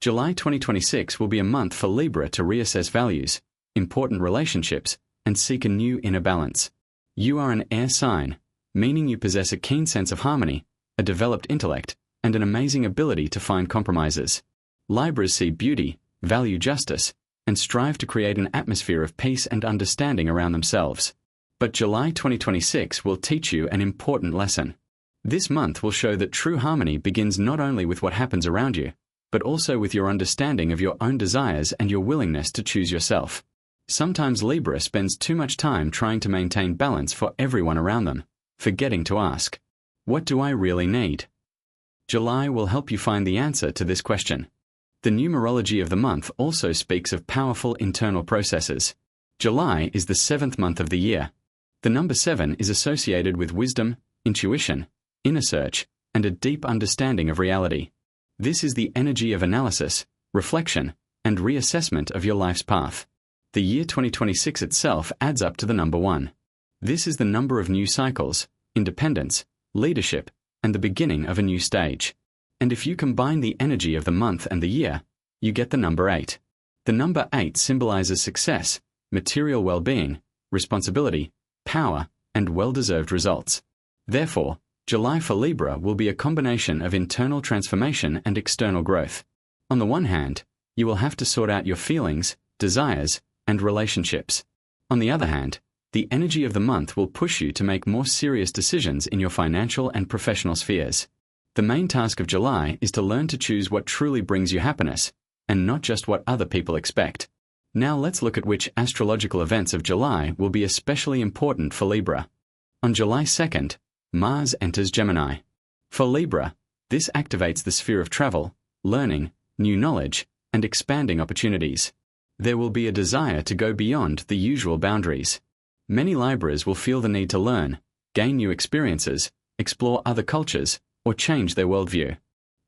July 2026 will be a month for Libra to reassess values, important relationships, and seek a new inner balance. You are an air sign, meaning you possess a keen sense of harmony, a developed intellect, and an amazing ability to find compromises. Libras see beauty, value justice, and strive to create an atmosphere of peace and understanding around themselves. But July 2026 will teach you an important lesson. This month will show that true harmony begins not only with what happens around you, but also with your understanding of your own desires and your willingness to choose yourself. Sometimes Libra spends too much time trying to maintain balance for everyone around them, forgetting to ask, what do I really need? July will help you find the answer to this question. The numerology of the month also speaks of powerful internal processes. July is the 7th month of the year. The number 7 is associated with wisdom, intuition, inner search, and a deep understanding of reality. This is the energy of analysis, reflection, and reassessment of your life's path. The year 2026 itself adds up to the number 1. This is the number of new cycles, independence, leadership, and the beginning of a new stage. And if you combine the energy of the month and the year, you get the number 8. The number 8 symbolizes success, material well-being, responsibility, power, and well-deserved results. Therefore, July for Libra will be a combination of internal transformation and external growth. On the one hand, you will have to sort out your feelings, desires, and relationships. On the other hand, the energy of the month will push you to make more serious decisions in your financial and professional spheres. The main task of July is to learn to choose what truly brings you happiness, and not just what other people expect. Now let's look at which astrological events of July will be especially important for Libra. On July 2nd, Mars enters Gemini. For Libra, this activates the sphere of travel, learning, new knowledge, and expanding opportunities. There will be a desire to go beyond the usual boundaries. Many Libras will feel the need to learn, gain new experiences, explore other cultures, or change their worldview.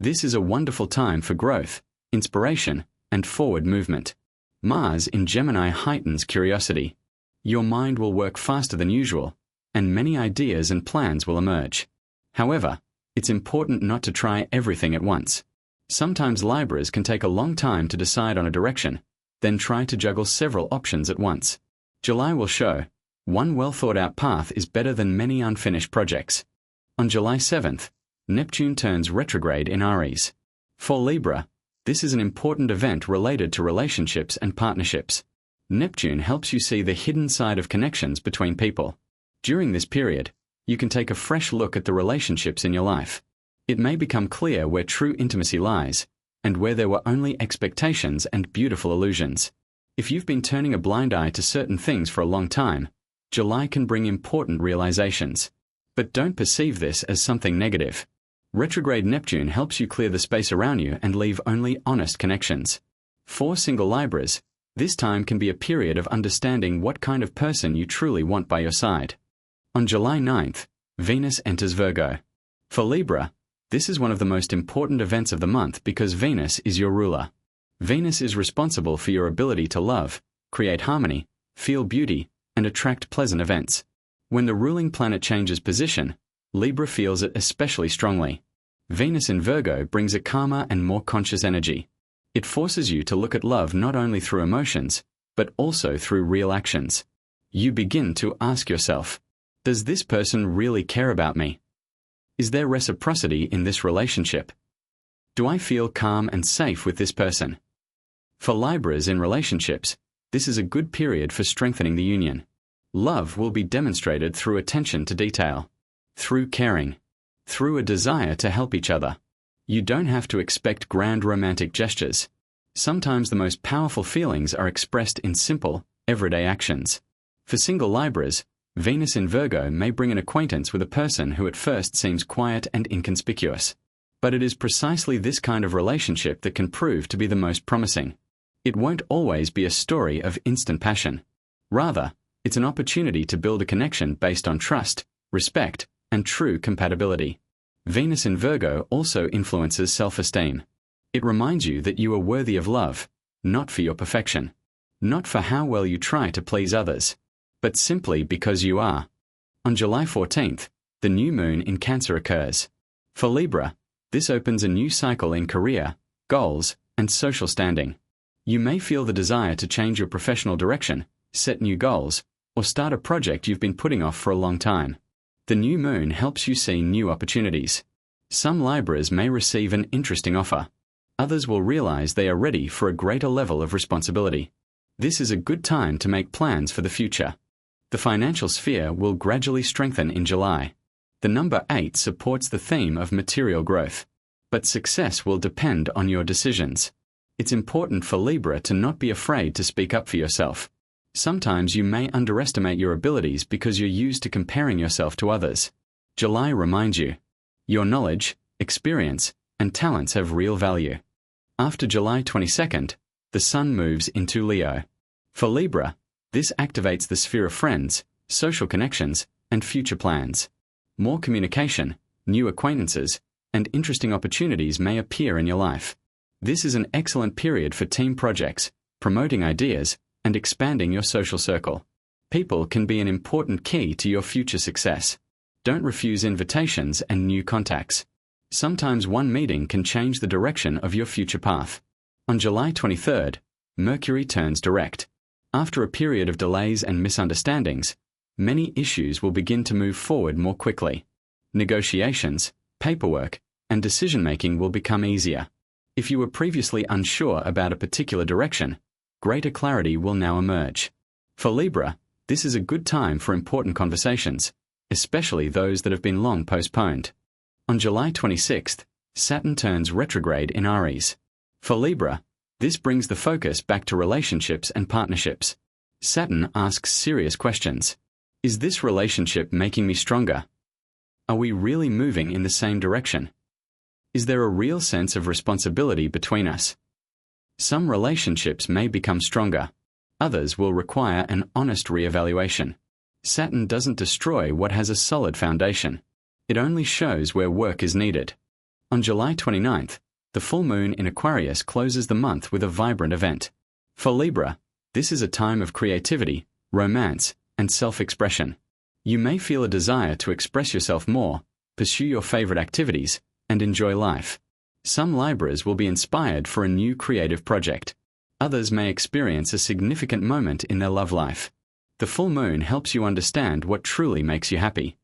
This is a wonderful time for growth, inspiration, and forward movement. Mars in Gemini heightens curiosity. Your mind will work faster than usual, and many ideas and plans will emerge. However, it's important not to try everything at once. Sometimes Libras can take a long time to decide on a direction, then try to juggle several options at once. July will show, one well-thought-out path is better than many unfinished projects. On July 7th, Neptune turns retrograde in Aries. For Libra, this is an important event related to relationships and partnerships. Neptune helps you see the hidden side of connections between people. During this period, you can take a fresh look at the relationships in your life. It may become clear where true intimacy lies, and where there were only expectations and beautiful illusions. If you've been turning a blind eye to certain things for a long time, July can bring important realizations. But don't perceive this as something negative. Retrograde Neptune helps you clear the space around you and leave only honest connections. For single Libras, this time can be a period of understanding what kind of person you truly want by your side. On July 9th, Venus enters Virgo. For Libra, this is one of the most important events of the month because Venus is your ruler. Venus is responsible for your ability to love, create harmony, feel beauty, and attract pleasant events. When the ruling planet changes position, Libra feels it especially strongly. Venus in Virgo brings a calmer and more conscious energy. It forces you to look at love not only through emotions, but also through real actions. You begin to ask yourself, does this person really care about me? Is there reciprocity in this relationship? Do I feel calm and safe with this person? For Libras in relationships, this is a good period for strengthening the union. Love will be demonstrated through attention to detail, through caring, through a desire to help each other. You don't have to expect grand romantic gestures. Sometimes the most powerful feelings are expressed in simple, everyday actions. For single Libras, Venus in Virgo may bring an acquaintance with a person who at first seems quiet and inconspicuous. But it is precisely this kind of relationship that can prove to be the most promising. It won't always be a story of instant passion. Rather, it's an opportunity to build a connection based on trust, respect, and true compatibility. Venus in Virgo also influences self-esteem. It reminds you that you are worthy of love, not for your perfection, not for how well you try to please others, but simply because you are. On July 14th, the new moon in Cancer occurs. For Libra, this opens a new cycle in career, goals, and social standing. You may feel the desire to change your professional direction, set new goals, or start a project you've been putting off for a long time. The new moon helps you see new opportunities. Some Libras may receive an interesting offer. Others will realize they are ready for a greater level of responsibility. This is a good time to make plans for the future. The financial sphere will gradually strengthen in July. The number 8 supports the theme of material growth. But success will depend on your decisions. It's important for Libra to not be afraid to speak up for yourself. Sometimes you may underestimate your abilities because you're used to comparing yourself to others. July reminds you, your knowledge, experience, and talents have real value. After July 22nd, the Sun moves into Leo. For Libra, this activates the sphere of friends, social connections, and future plans. More communication, new acquaintances, and interesting opportunities may appear in your life. This is an excellent period for team projects, promoting ideas, and expanding your social circle. People can be an important key to your future success. Don't refuse invitations and new contacts. Sometimes one meeting can change the direction of your future path. On July 23rd, Mercury turns direct. After a period of delays and misunderstandings, many issues will begin to move forward more quickly. Negotiations, paperwork, and decision-making will become easier. If you were previously unsure about a particular direction, greater clarity will now emerge. For Libra, this is a good time for important conversations, especially those that have been long postponed. On July 26th, Saturn turns retrograde in Aries. For Libra, this brings the focus back to relationships and partnerships. Saturn asks serious questions. Is this relationship making me stronger? Are we really moving in the same direction? Is there a real sense of responsibility between us? Some relationships may become stronger. Others will require an honest re-evaluation. Saturn doesn't destroy what has a solid foundation. It only shows where work is needed. On July 29th, the full moon in Aquarius closes the month with a vibrant event. For Libra, this is a time of creativity, romance, and self-expression. You may feel a desire to express yourself more, pursue your favorite activities, and enjoy life. Some Libras will be inspired for a new creative project. Others may experience a significant moment in their love life. The full moon helps you understand what truly makes you happy.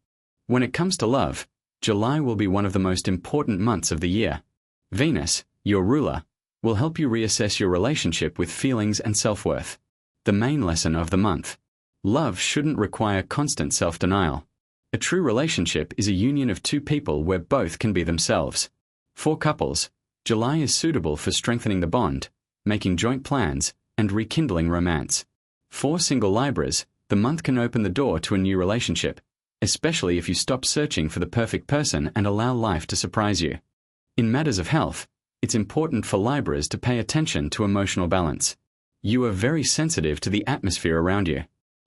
When it comes to love, July will be one of the most important months of the year. Venus, your ruler, will help you reassess your relationship with feelings and self-worth. The main lesson of the month. Love shouldn't require constant self-denial. A true relationship is a union of two people where both can be themselves. For couples, July is suitable for strengthening the bond, making joint plans, and rekindling romance. For single Libras, the month can open the door to a new relationship, especially if you stop searching for the perfect person and allow life to surprise you. In matters of health, it's important for Libras to pay attention to emotional balance. You are very sensitive to the atmosphere around you.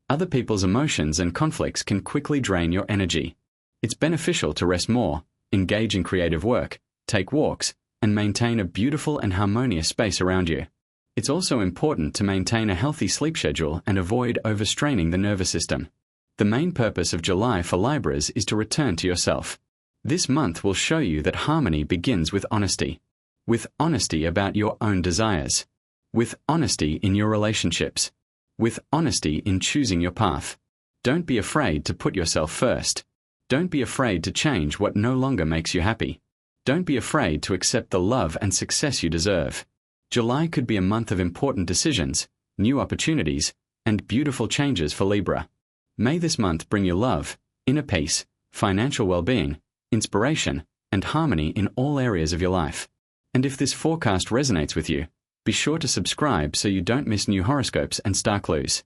Other people's emotions and conflicts can quickly drain your energy. It's beneficial to rest more, engage in creative work, take walks, and maintain a beautiful and harmonious space around you. It's also important to maintain a healthy sleep schedule and avoid overstraining the nervous system. The main purpose of July for Libras is to return to yourself. This month will show you that harmony begins with honesty. With honesty about your own desires. With honesty in your relationships. With honesty in choosing your path. Don't be afraid to put yourself first. Don't be afraid to change what no longer makes you happy. Don't be afraid to accept the love and success you deserve. July could be a month of important decisions, new opportunities, and beautiful changes for Libra. May this month bring you love, inner peace, financial well-being, inspiration, and harmony in all areas of your life. And if this forecast resonates with you, be sure to subscribe so you don't miss new horoscopes and star clues.